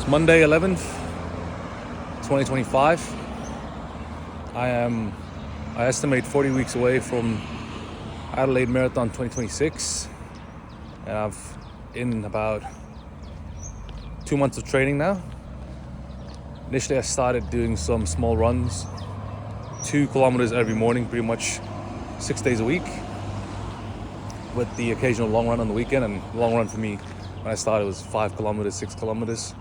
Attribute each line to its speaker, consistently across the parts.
Speaker 1: Monday 11th, 2025. I estimate 40 weeks away from Adelaide Marathon 2026, and I've in about 2 months of training now. Initially I started doing some small runs, 2 kilometers every morning, pretty much 6 days a week, with the occasional long run on the weekend. And long run for me when I started was 5 kilometers, 6 kilometers.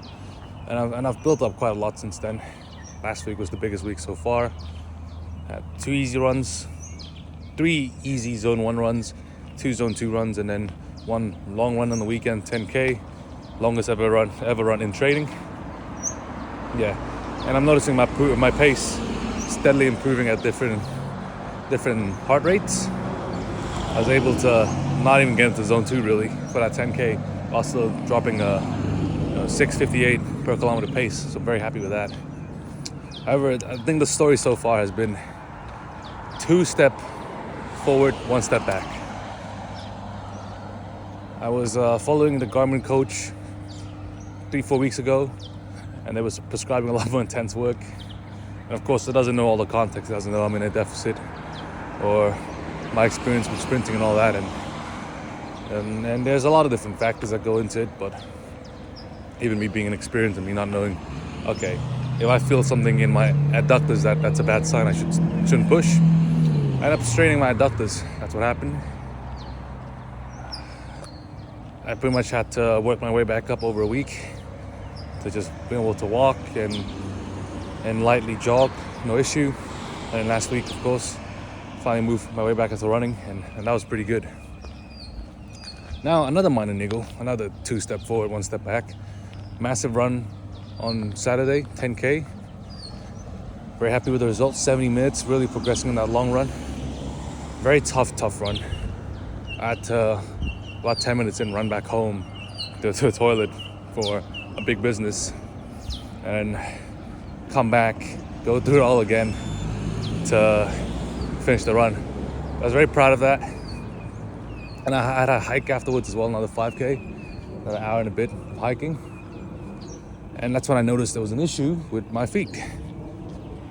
Speaker 1: And I've built up quite a lot since then. Last week was the biggest week so far. Had 2 easy runs, 3 easy zone 1 runs, 2 zone 2 runs, and then 1 long run on the weekend, 10K, longest ever run in training. Yeah, and I'm noticing my pace steadily improving at different heart rates. I was able to not even get into zone 2 really for that 10K, while still dropping a 6:58 per kilometer pace, so I'm very happy with that. However, I think the story so far has been 2 step forward, 1 step back. I was following the Garmin coach 3-4 weeks ago, and they was prescribing a lot more intense work. And of course, it doesn't know all the context. It doesn't know I'm in a deficit or my experience with sprinting and all that. And there's a lot of different factors that go into it, but even me being inexperienced and me not knowing, okay, if I feel something in my adductors that's a bad sign, I shouldn't push. I ended up straining my adductors. That's what happened. I pretty much had to work my way back up over a week to just be able to walk and lightly jog, no issue. And then last week, of course, finally moved my way back into running, and that was pretty good. Now, another minor niggle, another 2 step forward, 1 step back. Massive run on Saturday, 10K. Very happy with the results, 70 minutes, really progressing in that long run. Very tough run. I had to, about 10 minutes in, run back home to the toilet for a big business, and come back, go through it all again to finish the run. I was very proud of that. And I had a hike afterwards as well, another 5K, another hour and a bit of hiking. And that's when I noticed there was an issue with my feet.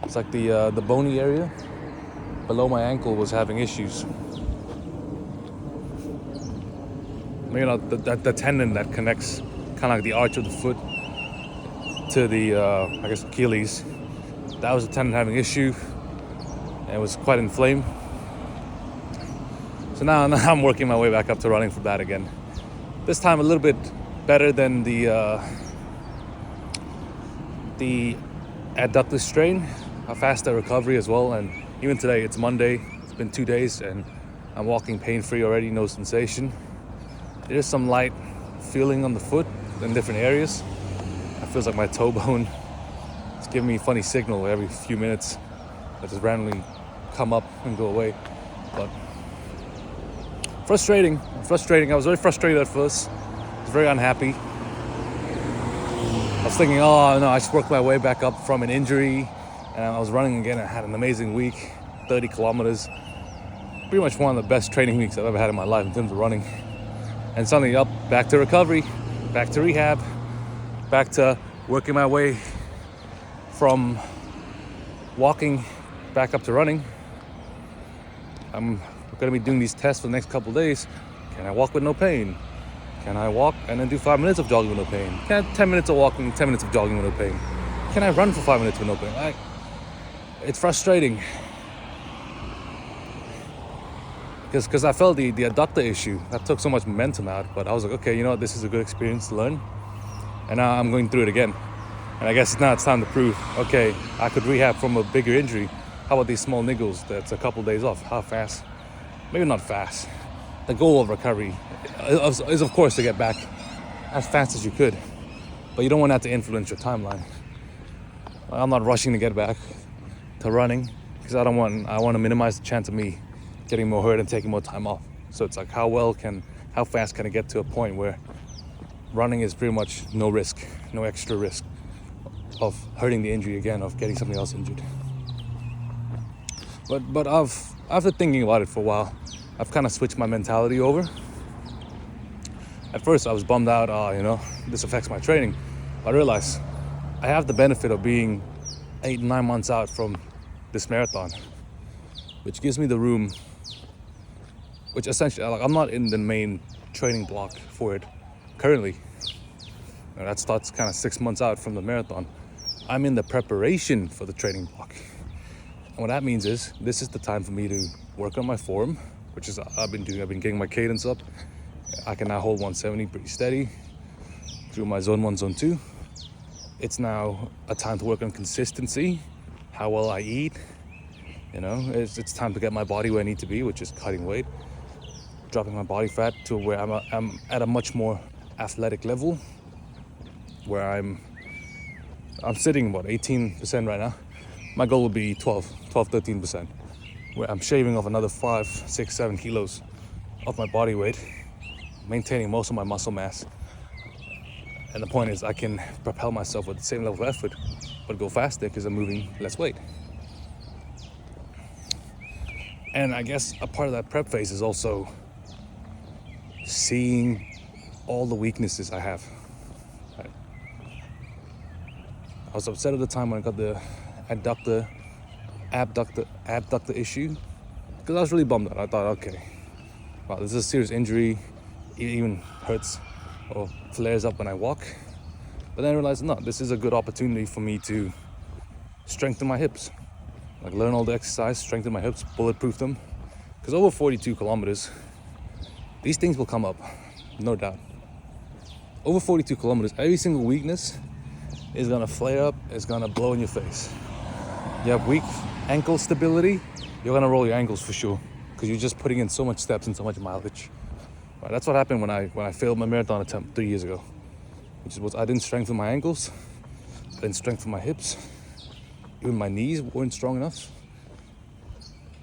Speaker 1: It's like the bony area below my ankle was having issues. You know, the tendon that connects kind of like the arch of the foot to the, I guess, Achilles. That was a tendon having issue, and it was quite inflamed. So now I'm working my way back up to running for that again. This time a little bit better than the adductor strain, a faster recovery as well. And even today, it's Monday, it's been 2 days, and I'm walking pain-free already, no sensation. There is some light feeling on the foot in different areas. It feels like my toe bone is giving me a funny signal every few minutes that just randomly come up and go away. But frustrating. I was very frustrated at first. I was very unhappy. I was thinking, oh no, I just worked my way back up from an injury, and I was running again. I had an amazing week, 30 kilometers. Pretty much one of the best training weeks I've ever had in my life in terms of running. And suddenly back to recovery, back to rehab, back to working my way from walking back up to running. I'm going to be doing these tests for the next couple of days. Can I walk with no pain? Can I walk and then do 5 minutes of jogging with no pain? Can I have 10 minutes of walking, 10 minutes of jogging with no pain? Can I run for 5 minutes with no pain? It's frustrating. Because I felt the adductor issue, that took so much momentum out. But I was like, okay, you know what, this is a good experience to learn. And now I'm going through it again. And I guess now it's time to prove, okay, I could rehab from a bigger injury. How about these small niggles that's a couple days off? How fast? Maybe not fast. The goal of recovery is of course to get back as fast as you could. But you don't want that to influence your timeline. I'm not rushing to get back to running because I want to minimize the chance of me getting more hurt and taking more time off. So it's like, how fast can I get to a point where running is pretty much no risk, no extra risk of hurting the injury again, of getting something else injured. But after thinking about it for a while, I've kind of switched my mentality over. At first I was bummed out, this affects my training. I realize I have the benefit of being 8-9 months out from this marathon, which gives me the room, which essentially, like, I'm not in the main training block for it currently. That starts kind of 6 months out from the marathon. I'm in the preparation for the training block. And what that means is this is the time for me to work on my form, which is I've been getting my cadence up. I can now hold 170 pretty steady through my zone 1, zone 2. It's now a time to work on consistency, how well I eat. It's time to get my body where I need to be, which is cutting weight, dropping my body fat to where I'm at a much more athletic level, where I'm sitting about 18% right now. My goal would be 13%, where I'm shaving off another 5, 6, 7 kilos of my body weight, maintaining most of my muscle mass. And the point is I can propel myself with the same level of effort, but go faster because I'm moving less weight. And I guess a part of that prep phase is also seeing all the weaknesses I have. Right? I was upset at the time when I got the abductor issue, because I was really bummed out. I thought, okay, wow, this is a serious injury. It even hurts or flares up when I walk. But then I realized, no, this is a good opportunity for me to strengthen my hips. Like, learn all the exercise, strengthen my hips, bulletproof them. Because over 42 kilometers, these things will come up, no doubt. Over 42 kilometers, every single weakness is gonna flare up, it's gonna blow in your face. You have weak ankle stability, you're gonna roll your ankles for sure, because you're just putting in so much steps and so much mileage. Right, that's what happened when I failed my marathon attempt 3 years ago. Which was I didn't strengthen my ankles, I didn't strengthen my hips, even my knees weren't strong enough.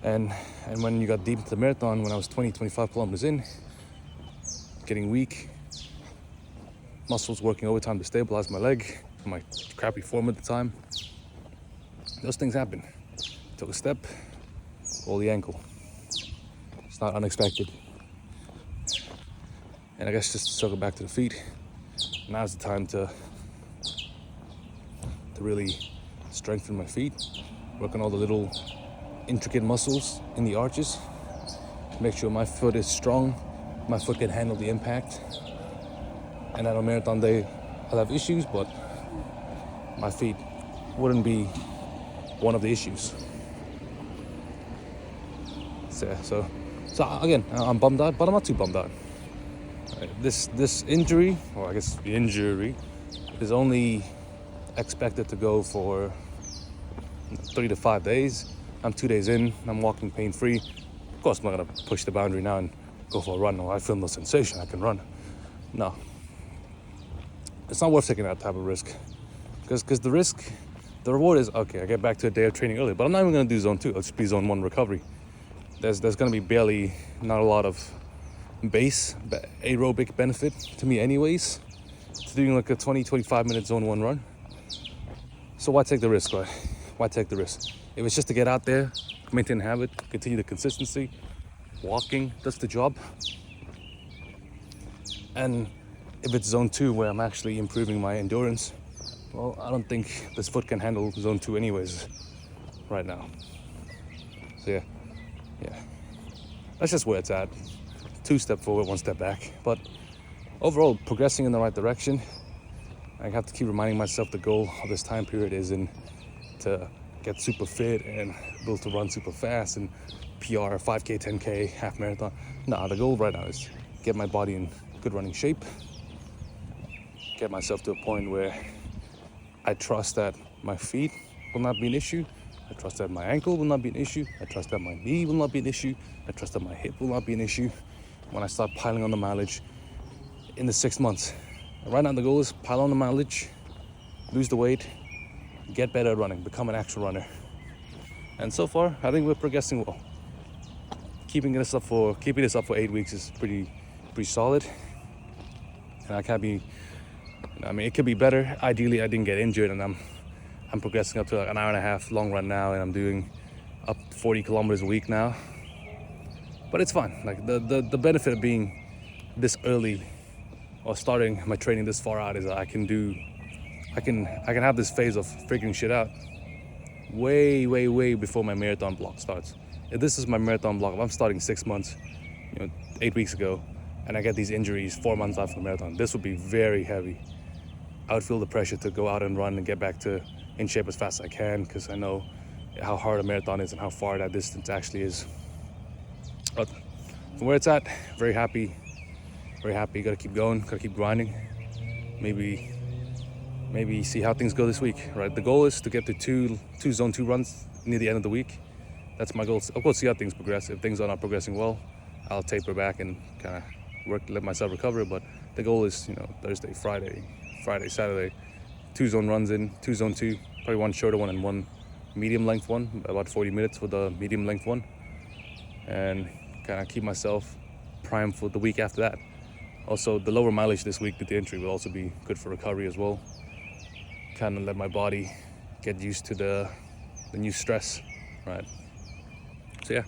Speaker 1: And when you got deep into the marathon, when I was 25 kilometers in, getting weak, muscles working overtime to stabilize my leg, my crappy form at the time, those things happen. Took a step, roll the ankle. It's not unexpected. And I guess just to circle back to the feet, now's the time to really strengthen my feet, work on all the little intricate muscles in the arches, make sure my foot is strong, my foot can handle the impact. And on a marathon day, I'll have issues, but my feet wouldn't be one of the issues. So again, I'm bummed out, but I'm not too bummed out. This injury, or I guess the injury, is only expected to go for 3 to 5 days. I'm 2 days in, I'm walking pain-free. Of course, I'm not gonna push the boundary now and go for a run. I feel no sensation, I can run. No. It's not worth taking that type of risk. Because the reward is, okay, I get back to a day of training early, but I'm not even gonna do zone 2, I'll just be zone 1 recovery. There's gonna be not a lot of base aerobic benefit to me anyways, to doing like a 20-25 minute zone 1 run. So why take the risk, right? Why take the risk? If it's just to get out there, maintain a habit, continue the consistency, walking, that's the job. And if it's zone 2 where I'm actually improving my endurance, well, I don't think this foot can handle zone 2 anyways right now. So yeah. That's just where it's at. 2 step forward, 1 step back. But overall, progressing in the right direction. I have to keep reminding myself the goal of this time period isn't to get super fit and build to run super fast and PR 5K, 10K, half marathon. No, the goal right now is get my body in good running shape, get myself to a point where I trust that my feet will not be an issue, I trust that my ankle will not be an issue, I trust that my knee will not be an issue, I trust that my hip will not be an issue when I start piling on the mileage in the 6 months. And right now the goal is pile on the mileage, lose the weight, get better at running, become an actual runner. And so far, I think we're progressing well. Keeping this up for 8 weeks is pretty solid. And I can't be, it could be better. Ideally, I didn't get injured, and I'm progressing up to like an hour and a half long run now, and I'm doing up 40 kilometers a week now. But it's fun. Like the benefit of being this early or starting my training this far out is that I can do I can have this phase of figuring shit out way before my marathon block starts. If this is my marathon block, if I'm starting 6 months, 8 weeks ago, and I get these injuries 4 months after the marathon, this would be very heavy. I would feel the pressure to go out and run and get back to in shape as fast as I can, because I know how hard a marathon is and how far that distance actually is. But from where it's at, very happy. Gotta keep going, gotta keep grinding. Maybe see how things go this week, right? The goal is to get to two zone 2 runs near the end of the week. That's my goal. Of course, see how things progress. If things are not progressing well, I'll taper back and kind of let myself recover. But the goal is, Thursday, Friday, Saturday, 2 zone runs in, 2 zone 2, probably one shorter one and one medium length one, about 40 minutes for the medium length one, and kind of keep myself primed for the week after that. Also, the lower mileage this week with the injury will also be good for recovery as well. Kind of let my body get used to the new stress, right? So yeah.